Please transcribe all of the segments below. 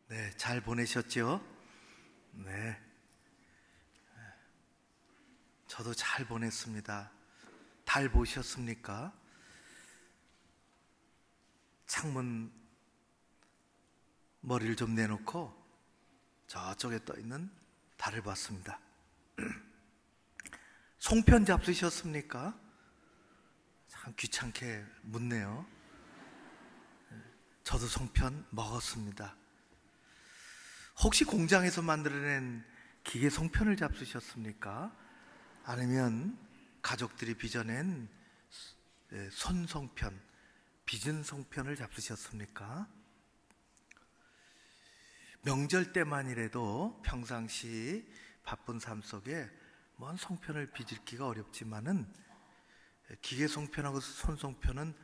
네, 잘 보내셨죠? 네, 저도 잘 보냈습니다. 달 보셨습니까? 창문 머리를 좀 내놓고 저쪽에 떠 있는 달을 봤습니다. 송편 잡수셨습니까? 참 귀찮게 묻네요. 저도 송편 먹었습니다. 혹시 공장에서 만들어낸 기계 송편을 잡수셨습니까? 아니면 가족들이 빚어낸 손송편, 빚은 송편을 잡수셨습니까? 명절 때만이라도 평상시 바쁜 삶 속에 먼 송편을 빚기가 어렵지만은 기계 송편하고 손송편은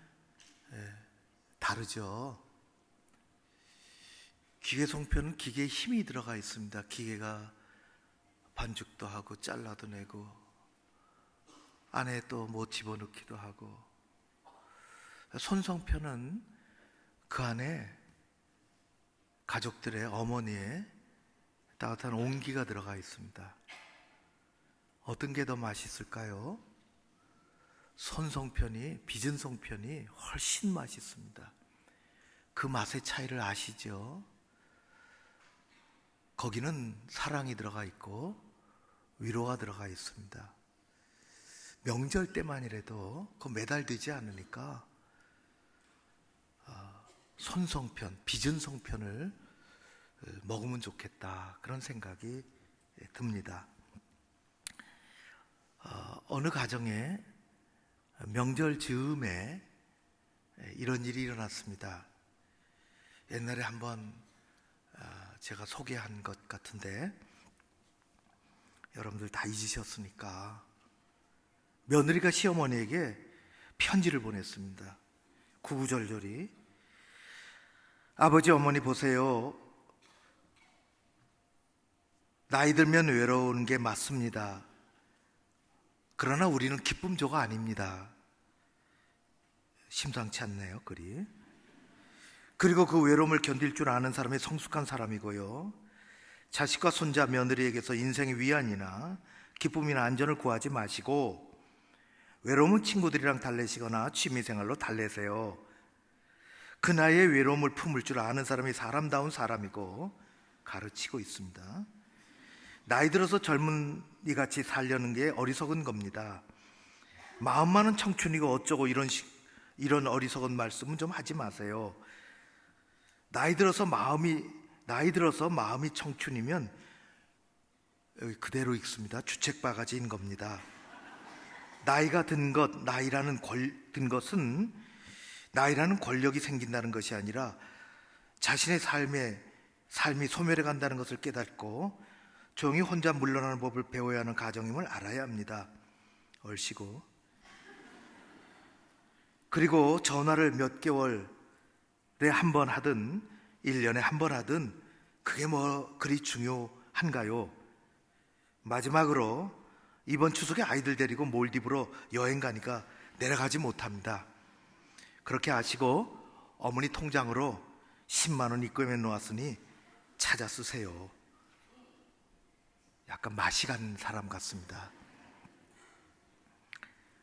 다르죠. 기계 송편은 기계에 힘이 들어가 있습니다. 기계가 반죽도 하고 잘라도 내고 안에 또 뭐 집어넣기도 하고, 손송편은 그 안에 가족들의, 어머니의 따뜻한 온기가 들어가 있습니다. 어떤 게 더 맛있을까요? 손송편이, 빚은 송편이 훨씬 맛있습니다. 그 맛의 차이를 아시죠? 거기는 사랑이 들어가 있고 위로가 들어가 있습니다. 명절 때만이라도 그 매달되지 않으니까 손송편, 빚은 송편을 먹으면 좋겠다, 그런 생각이 듭니다. 어느 가정에 명절 즈음에 이런 일이 일어났습니다. 옛날에 한번 제가 소개한 것 같은데 여러분들 다 잊으셨으니까, 며느리가 시어머니에게 편지를 보냈습니다. 구구절절히: 아버지, 어머니 보세요. 나이 들면 외로운 게 맞습니다. 그러나 우리는 기쁨조가 아닙니다. 심상치 않네요, 글이. 그리고 그 외로움을 견딜 줄 아는 사람이 성숙한 사람이고요, 자식과 손자, 며느리에게서 인생의 위안이나 기쁨이나 안전을 구하지 마시고 외로움은 친구들이랑 달래시거나 취미생활로 달래세요. 그 나이에 외로움을 품을 줄 아는 사람이 사람다운 사람이고, 가르치고 있습니다. 나이 들어서 젊은이같이 살려는 게 어리석은 겁니다. 마음만은 청춘이고 어쩌고 이런 어리석은 말씀은 좀 하지 마세요. 나이 들어서 마음이 청춘이면 여기 그대로 읽습니다. 주책바가지인 겁니다. 나이가 든 나이라는 권력이 생긴다는 것이 아니라 자신의 삶이 소멸해 간다는 것을 깨닫고 조용히 혼자 물러나는 법을 배워야 하는 가정임을 알아야 합니다. 얼씨구. 그리고 전화를 몇 개월에 한 번 하든 1년에 한 번 하든 그게 뭐 그리 중요한가요? 마지막으로 이번 추석에 아이들 데리고 몰디브로 여행 가니까 내려가지 못합니다. 그렇게 아시고 어머니 통장으로 10만 원 입금해 놓았으니 찾아 쓰세요. 약간 맛이 간 사람 같습니다.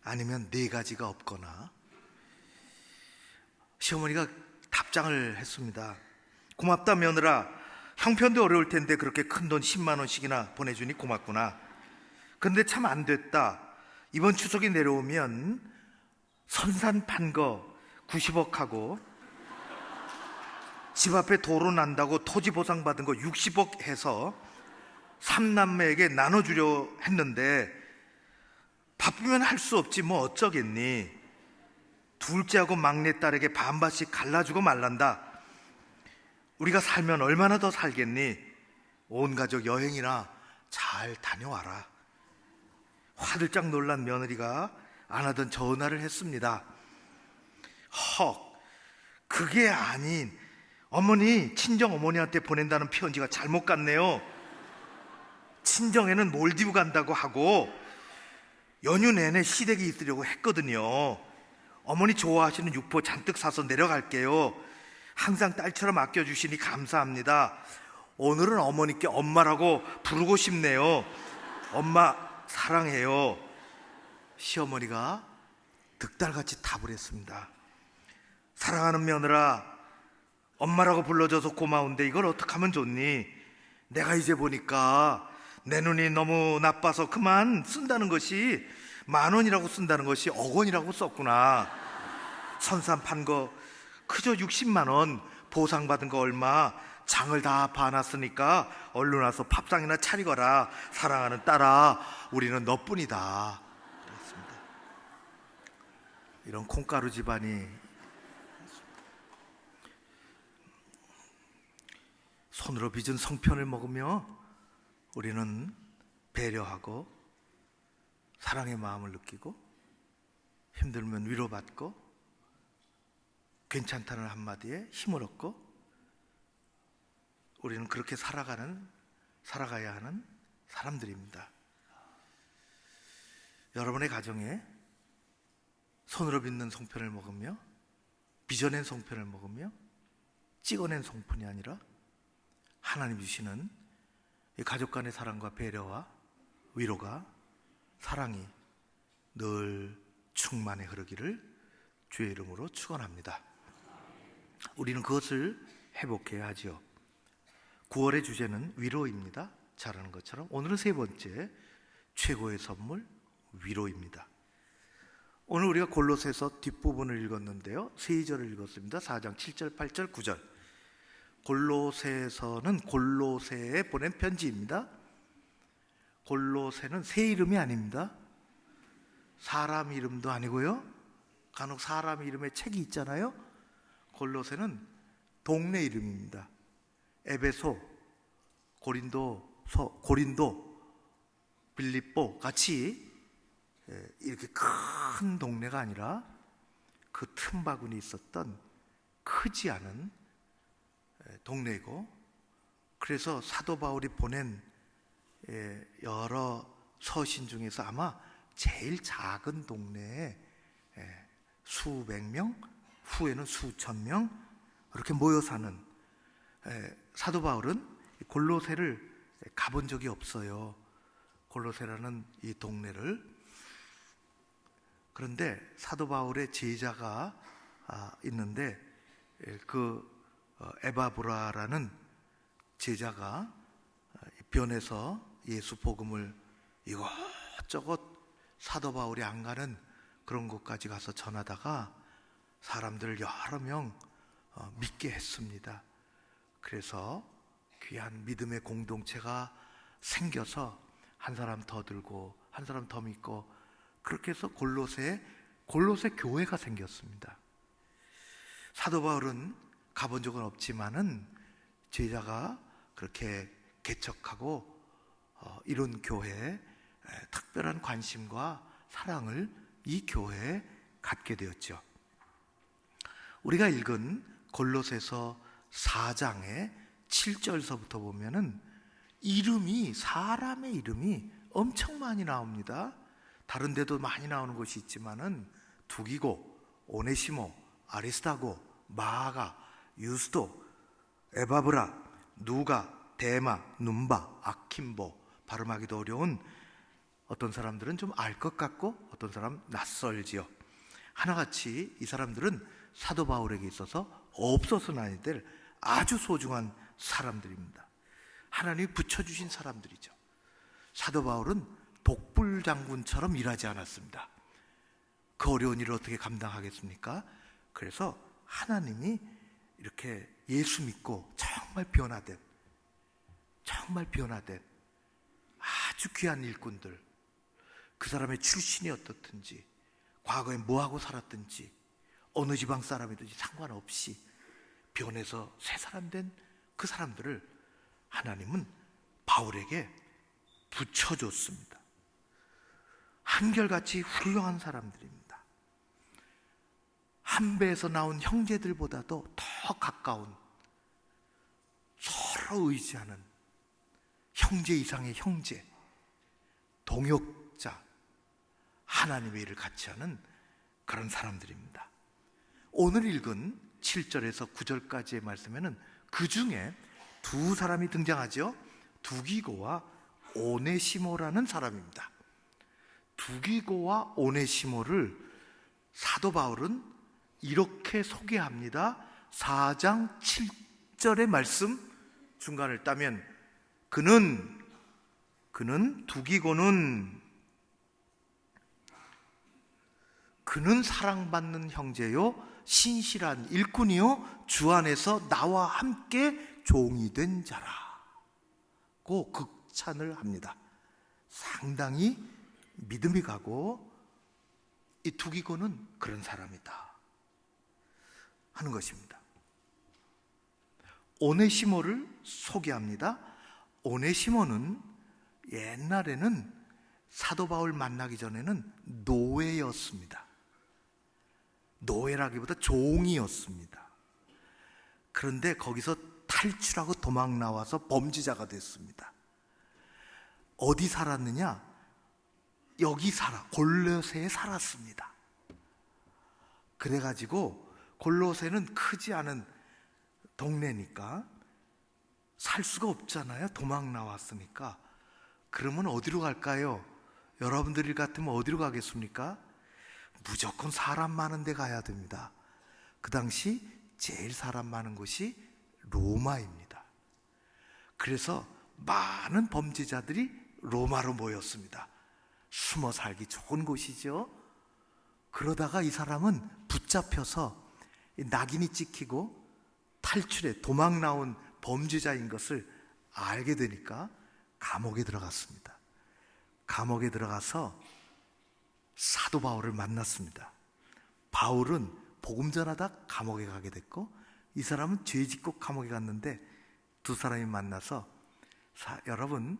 아니면 네 가지가 없거나. 시어머니가 답장을 했습니다. 고맙다 며느라, 형편도 어려울 텐데 그렇게 큰돈 10만 원씩이나 보내주니 고맙구나. 근데 참 안 됐다. 이번 추석이 내려오면 선산 판 거 90억 하고 집 앞에 도로 난다고 토지 보상 받은 거 60억 해서 3남매에게 나눠주려 했는데 바쁘면 할 수 없지 뭐 어쩌겠니. 둘째하고 막내딸에게 반반씩 갈라주고 말란다. 우리가 살면 얼마나 더 살겠니. 온 가족 여행이나 잘 다녀와라. 화들짝 놀란 며느리가 안 하던 전화를 했습니다. 그게 아닌 어머니, 친정 어머니한테 보낸다는 편지가 잘못 갔네요. 친정에는 몰디브 간다고 하고 연휴 내내 시댁에 있으려고 했거든요. 어머니 좋아하시는 육포 잔뜩 사서 내려갈게요. 항상 딸처럼 아껴주시니 감사합니다. 오늘은 어머니께 엄마라고 부르고 싶네요. 엄마 사랑해요. 시어머니가 득달같이 답을 했습니다. 사랑하는 며느라, 엄마라고 불러줘서 고마운데 이걸 어떻게 하면 좋니? 내가 이제 보니까 내 눈이 너무 나빠서 그만 쓴다는 것이, 10,000원이라고 쓴다는 것이 1,000,000원이라고 썼구나. 선산 판 거 그저 60만 원, 보상받은 거 얼마, 장을 다 봐놨으니까 얼른 와서 밥상이나 차리거라. 사랑하는 딸아, 우리는 너뿐이다. 그랬습니다. 이런 콩가루 집안이 손으로 빚은 송편을 먹으며 우리는 배려하고 사랑의 마음을 느끼고 힘들면 위로받고 괜찮다는 한마디에 힘을 얻고 우리는 그렇게 살아가야 하는 사람들입니다. 여러분의 가정에 손으로 빚는 송편을 먹으며, 빚어낸 송편을 먹으며 찍어낸 송편이 아니라 하나님 주시는 이 가족 간의 사랑과 배려와 위로가, 사랑이 늘 충만히 흐르기를 주의 이름으로 축원합니다. 우리는 그것을 회복해야 하지요. 9월의 주제는 위로입니다. 잘 아는 것처럼 오늘은 세 번째, 최고의 선물 위로입니다. 오늘 우리가 골로새서 뒷부분을 읽었는데요, 3절을 읽었습니다. 4장 7절, 8절, 9절. 골로새서는 골로새에 보낸 편지입니다. 골로새는 새 이름이 아닙니다. 사람 이름도 아니고요, 간혹 사람 이름의 책이 있잖아요. 골로새는 동네 이름입니다. 에베소, 고린도, 빌립보 같이 이렇게 큰 동네가 아니라 그 틈바구니 있었던 크지 않은 동네이고, 그래서 사도 바울이 보낸 여러 서신 중에서 아마 제일 작은 동네에 수백 명, 후에는 수천 명 이렇게 모여 사는, 사도 바울은 골로새를 가본 적이 없어요. 골로새라는 이 동네를. 그런데 사도 바울의 제자가 있는데 그 에바브라라는 제자가 변해서 예수 복음을 이것저것 사도 바울이 안 가는 그런 곳까지 가서 전하다가 사람들을 여러 명 믿게 했습니다. 그래서 귀한 믿음의 공동체가 생겨서 한 사람 더 들고 한 사람 더 믿고, 그렇게 해서 골로새 교회가 생겼습니다. 사도 바울은 가본 적은 없지만은 제자가 그렇게 개척하고 이룬 교회에 특별한 관심과 사랑을 이 교회에 갖게 되었죠. 우리가 읽은 골로새서 4장의 7절서부터 보면은 사람의 이름이 엄청 많이 나옵니다. 다른 데도 많이 나오는 곳이 있지만은 두기고, 오네시모, 아리스타고, 마아가, 유스도, 에바브라, 누가, 데마, num바, 아킴보, 발음하기도 어려운, 어떤 사람들은 좀 알 것 같고 어떤 사람 낯설지요. 하나같이 이 사람들은 사도 바울에게 있어서 없어서는 아니 될 아주 소중한 사람들입니다. 하나님이 붙여주신 사람들이죠. 사도 바울은 독불장군처럼 일하지 않았습니다. 그 어려운 일을 어떻게 감당하겠습니까? 그래서 하나님이 이렇게 예수 믿고 정말 변화된 아주 귀한 일꾼들, 그 사람의 출신이 어떻든지, 과거에 뭐하고 살았든지, 어느 지방 사람이든지 상관없이 변해서 새 사람 된 그 사람들을 하나님은 바울에게 붙여줬습니다. 한결같이 훌륭한 사람들입니다. 한 배에서 나온 형제들보다도 더 가까운, 서로 의지하는 형제 이상의 형제, 동역자, 하나님의 일을 같이 하는 그런 사람들입니다. 오늘 읽은 7절에서 9절까지의 말씀에는 그 중에 두 사람이 등장하죠. 두기고와 오네시모라는 사람입니다. 두기고와 오네시모를 사도 바울은 이렇게 소개합니다. 4장 7절의 말씀 중간을 따면 그는 두기고는 그는 사랑받는 형제요 신실한 일꾼이요 주 안에서 나와 함께 종이 된 자라고 극찬을 합니다. 상당히 믿음이 가고 이 두기고는 그런 사람이다 하는 것입니다. 오네시모를 소개합니다. 오네시모는 옛날에는 사도 바울 만나기 전에는 노예였습니다. 노예라기보다 종이었습니다. 그런데 거기서 탈출하고 도망 나와서 범죄자가 됐습니다. 어디 살았느냐? 여기 골로새에 살았습니다. 그래가지고 골로새는 크지 않은 동네니까 살 수가 없잖아요. 도망 나왔으니까. 그러면 어디로 갈까요? 여러분들 같으면 어디로 가겠습니까? 무조건 사람 많은 데 가야 됩니다. 그 당시 제일 사람 많은 곳이 로마입니다. 그래서 많은 범죄자들이 로마로 모였습니다. 숨어 살기 좋은 곳이죠. 그러다가 이 사람은 붙잡혀서 낙인이 찍히고 탈출해 도망 나온 범죄자인 것을 알게 되니까 감옥에 들어갔습니다. 감옥에 들어가서 사도 바울을 만났습니다. 바울은 복음 전하다 감옥에 가게 됐고 이 사람은 죄 짓고 감옥에 갔는데 두 사람이 만나서 여러분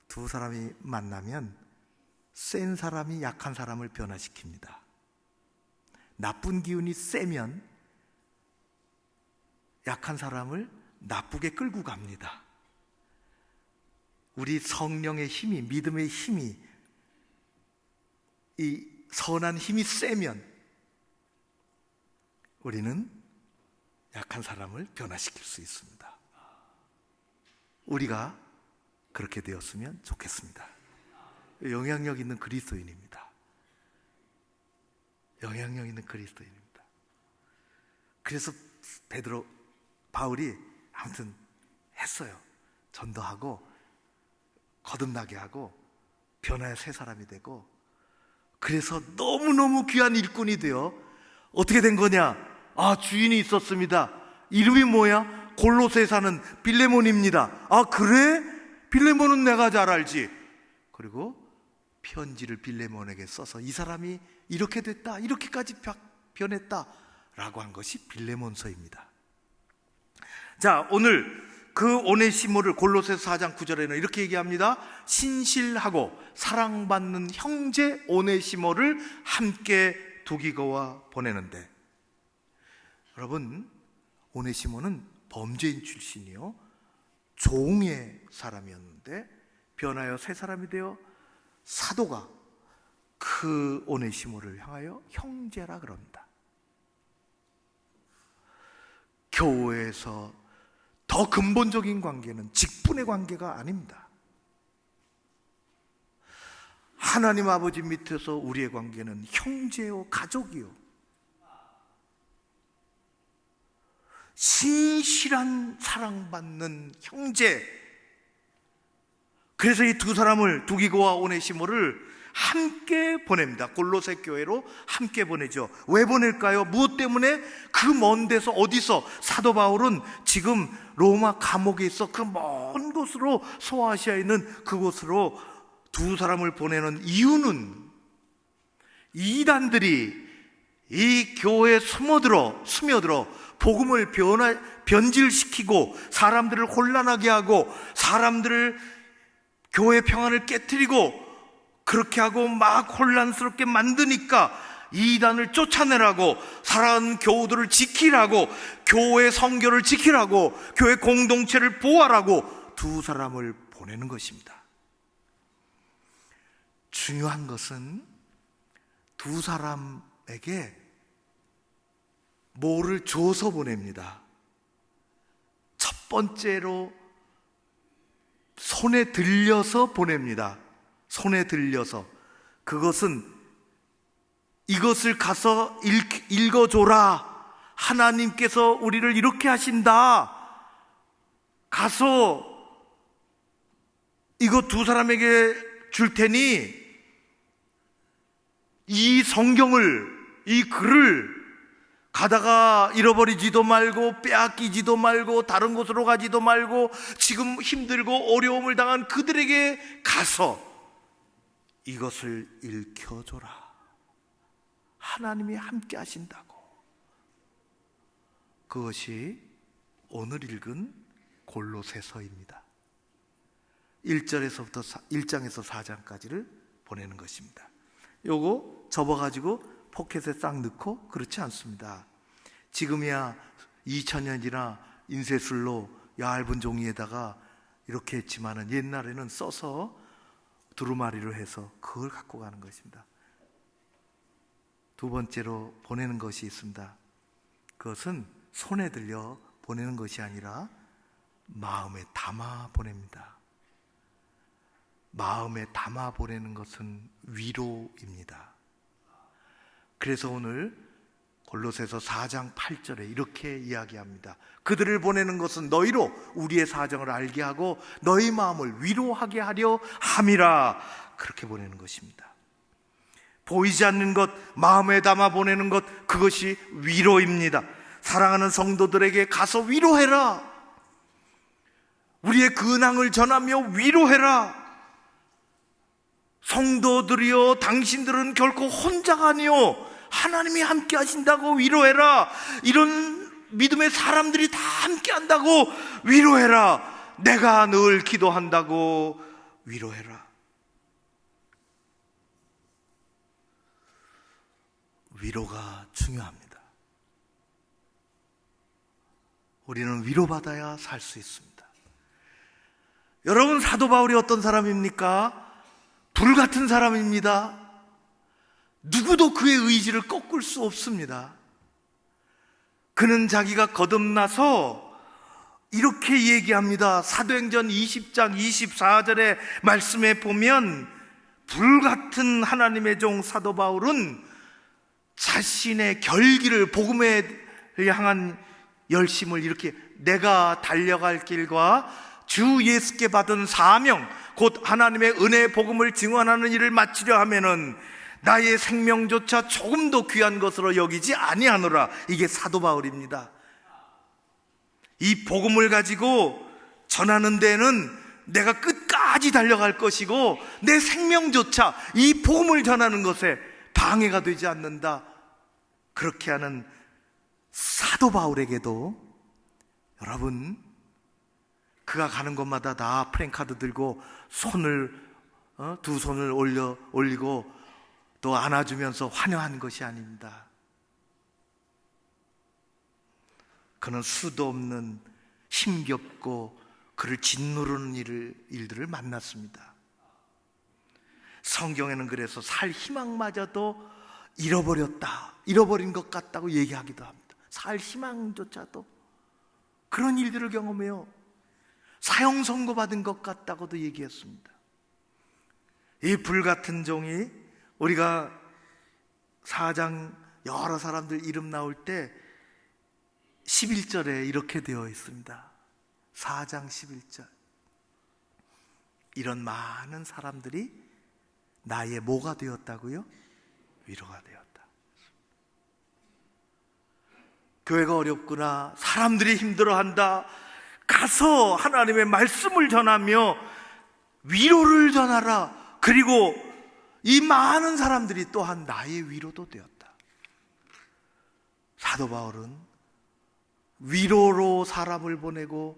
두 사람이 만나면 센 사람이 약한 사람을 변화시킵니다. 나쁜 기운이 세면 약한 사람을 나쁘게 끌고 갑니다. 우리 성령의 힘이, 믿음의 힘이, 이 선한 힘이 세면 우리는 약한 사람을 변화시킬 수 있습니다. 우리가 그렇게 되었으면 좋겠습니다. 영향력 있는 그리스도인입니다. 영향력 있는 그리스도인입니다. 그래서 바울이 아무튼 했어요. 전도하고 거듭나게 하고 변화의 새 사람이 되고, 그래서 너무너무 귀한 일꾼이 되어 어떻게 된 거냐? 주인이 있었습니다. 이름이 뭐야? 골로새에 사는 빌레몬입니다. 그래? 빌레몬은 내가 잘 알지. 그리고 편지를 빌레몬에게 써서 이 사람이 이렇게 됐다, 이렇게까지 변했다 라고 한 것이 빌레몬서입니다. 자, 오늘 그 오네시모를 골로새서 4장 9절에는 이렇게 얘기합니다. 신실하고 사랑받는 형제 오네시모를 함께 두기고와 보내는데, 여러분 오네시모는 범죄인 출신이요 종의 사람이었는데 변하여 새 사람이 되어 사도가 그 오네시모를 향하여 형제라 그럽니다. 교회에서 더 근본적인 관계는 직분의 관계가 아닙니다. 하나님 아버지 밑에서 우리의 관계는 형제요 가족이요 신실한 사랑받는 형제. 그래서 이 두 사람을 두기고와 오네시모를 함께 보냅니다. 골로새 교회로 함께 보내죠. 왜 보낼까요? 무엇 때문에? 그 먼 데서 어디서 사도 바울은 지금 로마 감옥에 있어 그 먼 곳으로 소아시아에 있는 그곳으로 두 사람을 보내는 이유는 이단들이 이 교회에 스며들어 복음을 변질시키고 사람들을 혼란하게 하고 사람들을 교회 평안을 깨트리고 그렇게 하고 막 혼란스럽게 만드니까 이단을 쫓아내라고, 살아가는 교우들을 지키라고, 교회 성교를 지키라고, 교회 공동체를 보호하라고 두 사람을 보내는 것입니다. 중요한 것은 두 사람에게 뭐를 줘서 보냅니다. 첫 번째로 손에 들려서 보냅니다. 손에 들려서. 그것은 이것을 가서 읽어줘라. 하나님께서 우리를 이렇게 하신다. 가서 이거 두 사람에게 줄 테니 이 성경을, 이 글을 가다가 잃어버리지도 말고 빼앗기지도 말고 다른 곳으로 가지도 말고 지금 힘들고 어려움을 당한 그들에게 가서 이것을 읽혀줘라. 하나님이 함께 하신다고. 그것이 오늘 읽은 골로새서입니다. 1장에서 4장까지를 보내는 것입니다. 요거 접어가지고 포켓에 싹 넣고 그렇지 않습니다. 지금이야 2000년이나 인쇄술로 얇은 종이에다가 이렇게 했지만은 옛날에는 써서 두루마리로 해서 그걸 갖고 가는 것입니다. 두 번째로 보내는 것이 있습니다. 그것은 손에 들려 보내는 것이 아니라 마음에 담아 보냅니다. 마음에 담아 보내는 것은 위로입니다. 그래서 오늘 골로새서 4장 8절에 이렇게 이야기합니다. 그들을 보내는 것은 너희로 우리의 사정을 알게 하고 너희 마음을 위로하게 하려 함이라. 그렇게 보내는 것입니다. 보이지 않는 것, 마음에 담아 보내는 것, 그것이 위로입니다. 사랑하는 성도들에게 가서 위로해라. 우리의 근황을 전하며 위로해라. 성도들이여, 당신들은 결코 혼자가 아니요 하나님이 함께 하신다고 위로해라. 이런 믿음의 사람들이 다 함께 한다고 위로해라. 내가 늘 기도한다고 위로해라. 위로가 중요합니다. 우리는 위로받아야 살 수 있습니다. 여러분, 사도 바울이 어떤 사람입니까? 불 같은 사람입니다. 누구도 그의 의지를 꺾을 수 없습니다. 그는 자기가 거듭나서 이렇게 얘기합니다. 사도행전 20장 24절의 말씀에 보면 불같은 하나님의 종 사도 바울은 자신의 결기를, 복음에 향한 열심을 이렇게, 내가 달려갈 길과 주 예수께 받은 사명, 곧 하나님의 은혜의 복음을 증언하는 일을 마치려 하면은 나의 생명조차 조금도 귀한 것으로 여기지 아니하노라. 이게 사도 바울입니다. 이 복음을 가지고 전하는 데는 내가 끝까지 달려갈 것이고 내 생명조차 이 복음을 전하는 것에 방해가 되지 않는다. 그렇게 하는 사도 바울에게도 여러분, 그가 가는 곳마다 다 프랭카드 들고 두 손을 올리고 또 안아주면서 환영하는 것이 아닙니다. 그는 수도 없는 힘겹고 그를 짓누르는 일들을 만났습니다. 성경에는 그래서 살 희망마저도 잃어버린 것 같다고 얘기하기도 합니다. 살 희망조차도 그런 일들을 경험해요. 사형 선고받은 것 같다고도 얘기했습니다. 이 불같은 종이, 우리가 4장 여러 사람들 이름 나올 때 11절에 이렇게 되어 있습니다. 4장 11절. 이런 많은 사람들이 나의 뭐가 되었다고요? 위로가 되었다. 교회가 어렵구나, 사람들이 힘들어한다, 가서 하나님의 말씀을 전하며 위로를 전하라. 그리고 이 많은 사람들이 또한 나의 위로도 되었다. 사도 바울은 위로로 사람을 보내고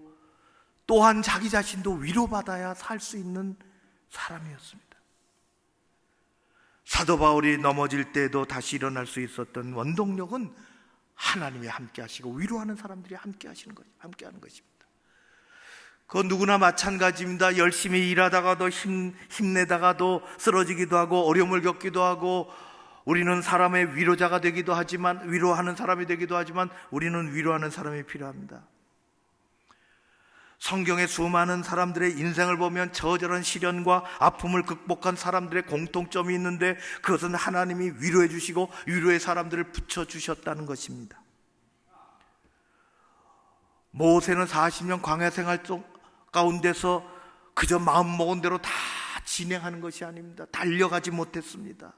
또한 자기 자신도 위로받아야 살 수 있는 사람이었습니다. 사도 바울이 넘어질 때도 다시 일어날 수 있었던 원동력은 하나님이 함께 하시고 위로하는 사람들이 함께 하는 것입니다. 그건 누구나 마찬가지입니다. 열심히 일하다가도 힘내다가도 쓰러지기도 하고 어려움을 겪기도 하고 우리는 사람의 위로자가 되기도 하지만, 위로하는 사람이 되기도 하지만, 우리는 위로하는 사람이 필요합니다. 성경의 수많은 사람들의 인생을 보면 저저런 시련과 아픔을 극복한 사람들의 공통점이 있는데, 그것은 하나님이 위로해 주시고 위로의 사람들을 붙여주셨다는 것입니다. 모세는 40년 광야 생활 가운데서 그저 마음먹은 대로 다 진행하는 것이 아닙니다. 달려가지 못했습니다.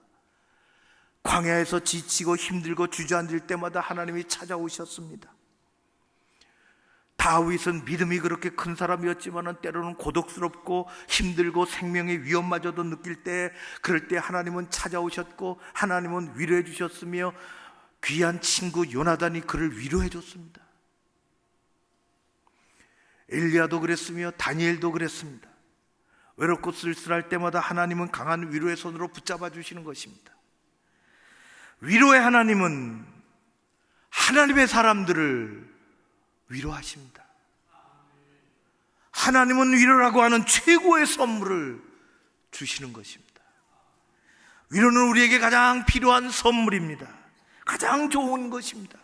광야에서 지치고 힘들고 주저앉을 때마다 하나님이 찾아오셨습니다. 다윗은 믿음이 그렇게 큰 사람이었지만 때로는 고독스럽고 힘들고 생명의 위험마저도 느낄 때, 그럴 때 하나님은 찾아오셨고 하나님은 위로해 주셨으며, 귀한 친구 요나단이 그를 위로해 줬습니다. 엘리야도 그랬으며 다니엘도 그랬습니다. 외롭고 쓸쓸할 때마다 하나님은 강한 위로의 손으로 붙잡아 주시는 것입니다. 위로의 하나님은 하나님의 사람들을 위로하십니다. 하나님은 위로라고 하는 최고의 선물을 주시는 것입니다. 위로는 우리에게 가장 필요한 선물입니다. 가장 좋은 것입니다.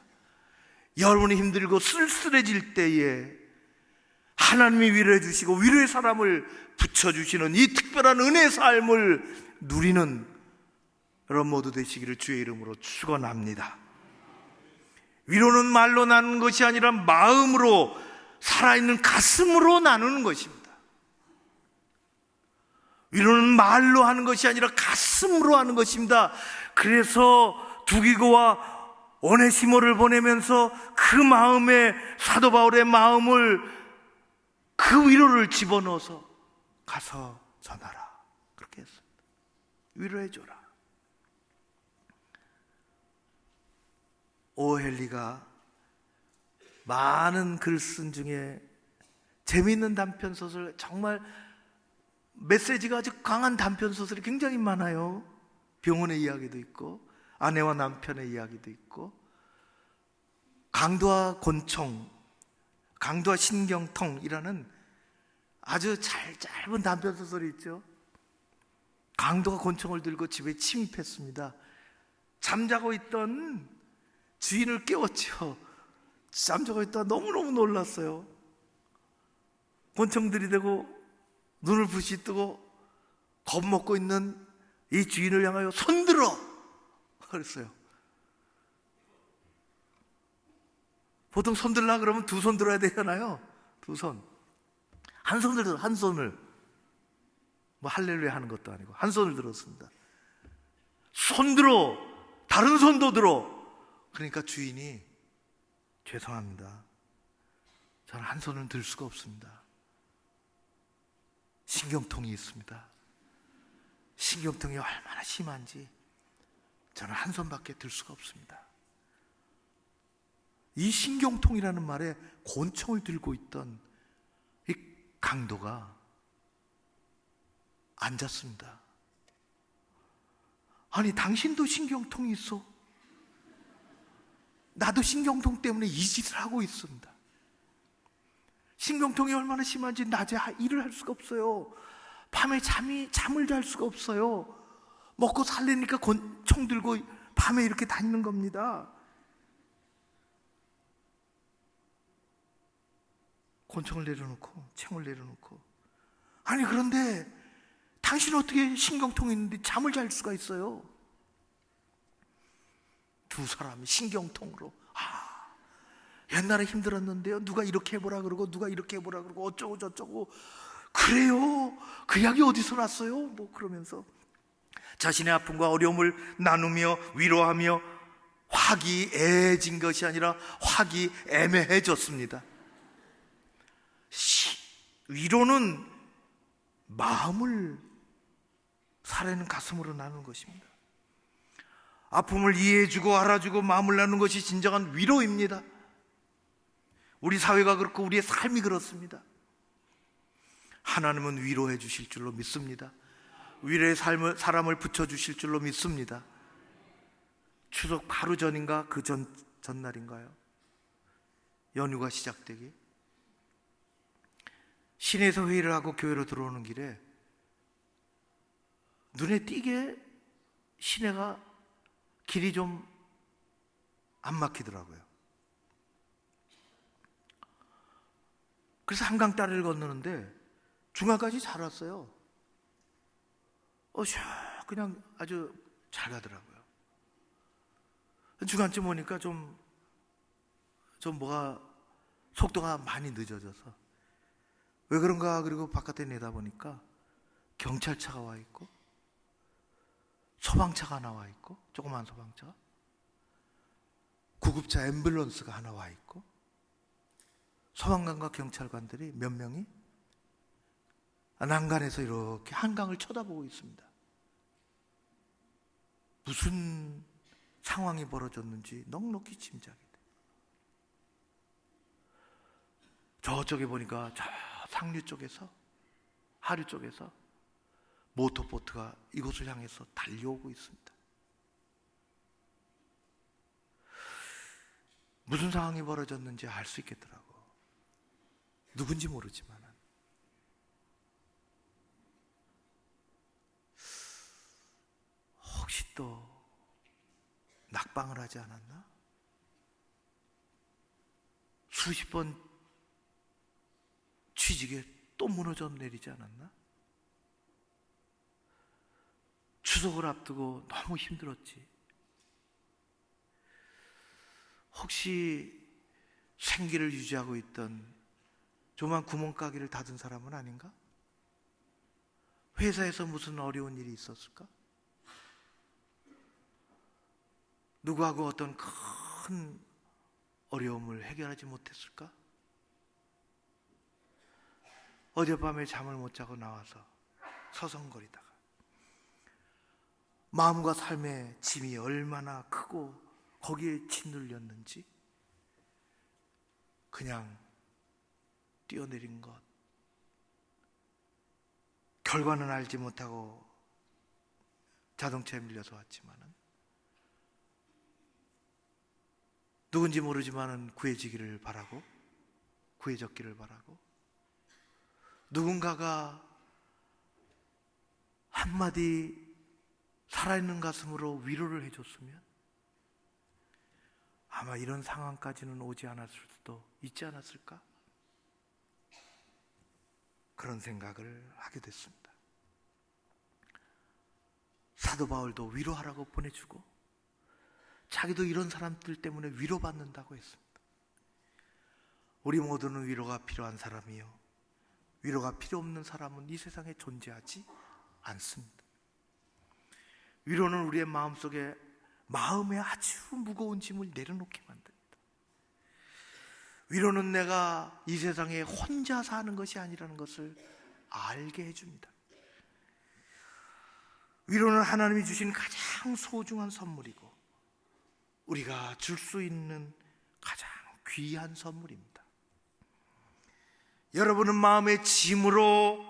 여러분이 힘들고 쓸쓸해질 때에 하나님이 위로해 주시고 위로의 사람을 붙여주시는 이 특별한 은혜의 삶을 누리는 여러분 모두 되시기를 주의 이름으로 축원합니다. 위로는 말로 나누는 것이 아니라 마음으로, 살아있는 가슴으로 나누는 것입니다. 위로는 말로 하는 것이 아니라 가슴으로 하는 것입니다. 그래서 두기고와 오네시모를 보내면서 그 마음에, 사도 바울의 마음을, 그 위로를 집어넣어서 가서 전하라, 그렇게 했습니다. 위로해줘라. 오헬리가 많은 글 쓴 중에 재미있는 단편소설, 정말 메시지가 아주 강한 단편소설이 굉장히 많아요. 병원의 이야기도 있고, 아내와 남편의 이야기도 있고, 강도와 권총, 강도와 신경통이라는 아주 짧은 단편소설이 있죠. 강도가 권총을 들고 집에 침입했습니다. 잠자고 있던 주인을 깨웠죠. 잠자고 있다가 너무너무 놀랐어요. 권총 들이대고 눈을 부시 뜨고 겁먹고 있는 이 주인을 향하여 손들어! 그랬어요. 보통 손들라 그러면 두 손 들어야 되잖아요. 두 손. 한 손을 들어, 한 손을. 뭐 할렐루야 하는 것도 아니고 한 손을 들었습니다. 손 들어! 다른 손도 들어! 그러니까 주인이, 죄송합니다, 저는 한 손을 들 수가 없습니다. 신경통이 있습니다. 신경통이 얼마나 심한지 저는 한 손밖에 들 수가 없습니다. 이 신경통이라는 말에 권총을 들고 있던 이 강도가 앉았습니다. 아니, 당신도 신경통이 있어? 나도 신경통 때문에 이 짓을 하고 있습니다. 신경통이 얼마나 심한지 낮에 일을 할 수가 없어요. 밤에 잠을 잘 수가 없어요. 먹고 살려니까 총 들고 밤에 이렇게 다니는 겁니다. 권총을 내려놓고 총을 내려놓고, 아니 그런데 당신은 어떻게 신경통이 있는데 잠을 잘 수가 있어요? 두 사람이 신경통으로, 옛날에 힘들었는데요, 누가 이렇게 해보라 그러고 누가 이렇게 해보라 그러고 어쩌고 저쩌고, 그래요? 그 약이 어디서 났어요? 뭐 그러면서 자신의 아픔과 어려움을 나누며 위로하며 화기애애해진 것이 아니라 화기애매해졌습니다. 위로는 마음을, 살아있는 가슴으로 나누는 것입니다. 아픔을 이해해주고 알아주고 마음을 나누는 것이 진정한 위로입니다. 우리 사회가 그렇고 우리의 삶이 그렇습니다. 하나님은 위로해 주실 줄로 믿습니다. 위로의 사람을 붙여주실 줄로 믿습니다. 추석 하루 전인가 그 전날인가요? 연휴가 시작되기, 시내에서 회의를 하고 교회로 들어오는 길에 눈에 띄게 시내가 길이 좀 안 막히더라고요. 그래서 한강 다리를 건너는데 중간까지 잘 왔어요. 그냥 아주 잘 가더라고요. 중간쯤 오니까 좀 뭐가 속도가 많이 늦어져서 왜 그런가, 그리고 바깥에 내다보니까 경찰차가 와 있고 소방차가 하나 와 있고, 조그만 소방차, 구급차 앰뷸런스가 하나 와 있고, 소방관과 경찰관들이 몇 명이 난간에서 이렇게 한강을 쳐다보고 있습니다. 무슨 상황이 벌어졌는지 넉넉히 짐작이 돼. 저쪽에 보니까 저 상류 쪽에서, 하류 쪽에서 모터보트가 이곳을 향해서 달려오고 있습니다. 무슨 상황이 벌어졌는지 알 수 있겠더라고. 누군지 모르지만. 혹시 또 낙방을 하지 않았나? 수십 번 취직에 또 무너져 내리지 않았나? 추석을 앞두고 너무 힘들었지. 혹시 생계를 유지하고 있던 조만 구멍가게를 닫은 사람은 아닌가? 회사에서 무슨 어려운 일이 있었을까? 누구하고 어떤 큰 어려움을 해결하지 못했을까? 어젯밤에 잠을 못 자고 나와서 서성거리다가 마음과 삶의 짐이 얼마나 크고 거기에 짓눌렸는지 그냥 뛰어내린 것, 결과는 알지 못하고 자동차에 밀려서 왔지만은 누군지 모르지만은 구해지기를 바라고, 구해졌기를 바라고, 누군가가 한마디 살아있는 가슴으로 위로를 해줬으면 아마 이런 상황까지는 오지 않았을 수도 있지 않았을까? 그런 생각을 하게 됐습니다. 사도 바울도 위로하라고 보내주고 자기도 이런 사람들 때문에 위로받는다고 했습니다. 우리 모두는 위로가 필요한 사람이요, 위로가 필요 없는 사람은 이 세상에 존재하지 않습니다. 위로는 우리의 마음속에, 마음에 아주 무거운 짐을 내려놓게 만듭니다. 위로는 내가 이 세상에 혼자 사는 것이 아니라는 것을 알게 해줍니다. 위로는 하나님이 주신 가장 소중한 선물이고 우리가 줄 수 있는 가장 귀한 선물입니다. 여러분은 마음의 짐으로,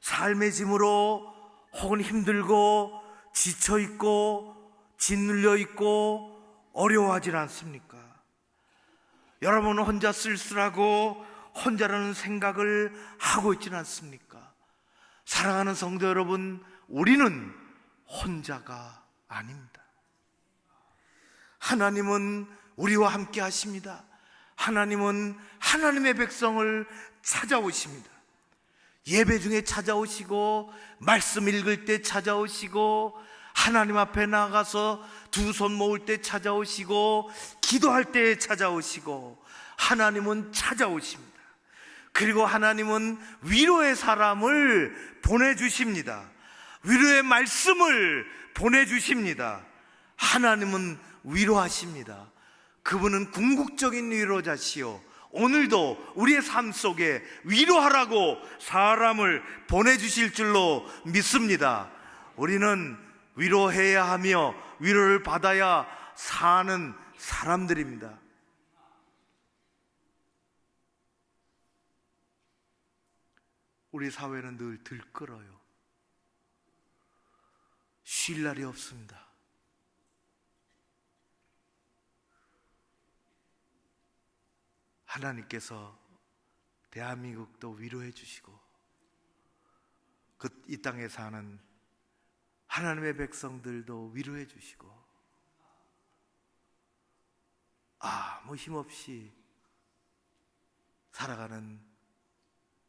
삶의 짐으로 혹은 힘들고 지쳐있고 짓눌려있고 어려워하지 않습니까? 여러분은 혼자 쓸쓸하고 혼자라는 생각을 하고 있지는 않습니까? 사랑하는 성도 여러분, 우리는 혼자가 아닙니다. 하나님은 우리와 함께 하십니다. 하나님은 하나님의 백성을 찾아오십니다. 예배 중에 찾아오시고, 말씀 읽을 때 찾아오시고, 하나님 앞에 나가서 두 손 모을 때 찾아오시고, 기도할 때 찾아오시고, 하나님은 찾아오십니다. 그리고 하나님은 위로의 사람을 보내주십니다. 위로의 말씀을 보내주십니다. 하나님은 위로하십니다. 그분은 궁극적인 위로자시요, 오늘도 우리의 삶 속에 위로하라고 사람을 보내주실 줄로 믿습니다. 우리는 위로해야 하며 위로를 받아야 사는 사람들입니다. 우리 사회는 늘 들끓어요. 쉴 날이 없습니다. 하나님께서 대한민국도 위로해 주시고 이 땅에 사는 하나님의 백성들도 위로해 주시고 아무 힘없이 살아가는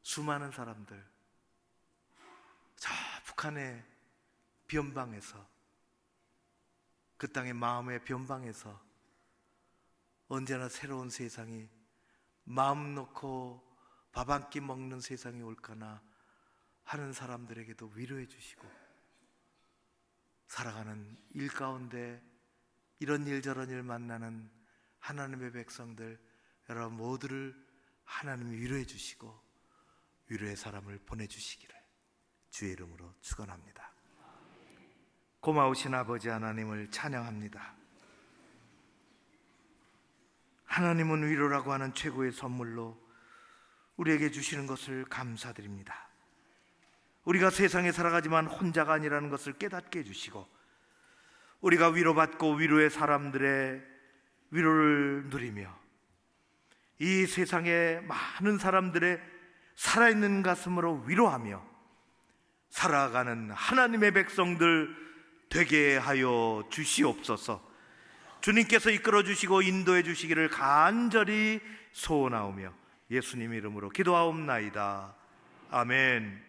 수많은 사람들, 저 북한의 변방에서, 그 땅의 마음의 변방에서 언제나 새로운 세상이, 마음 놓고 밥 한 끼 먹는 세상이 올까나 하는 사람들에게도 위로해 주시고, 살아가는 일 가운데 이런 일 저런 일 만나는 하나님의 백성들 여러분 모두를 하나님이 위로해 주시고 위로의 사람을 보내주시기를 주의 이름으로 축원합니다. 고마우신 아버지 하나님을 찬양합니다. 하나님은 위로라고 하는 최고의 선물로 우리에게 주시는 것을 감사드립니다. 우리가 세상에 살아가지만 혼자가 아니라는 것을 깨닫게 해주시고, 우리가 위로받고 위로의 사람들의 위로를 누리며 이 세상의 많은 사람들의 살아있는 가슴으로 위로하며 살아가는 하나님의 백성들 되게 하여 주시옵소서. 주님께서 이끌어 주시고 인도해 주시기를 간절히 소원하오며 예수님 이름으로 기도하옵나이다. 아멘.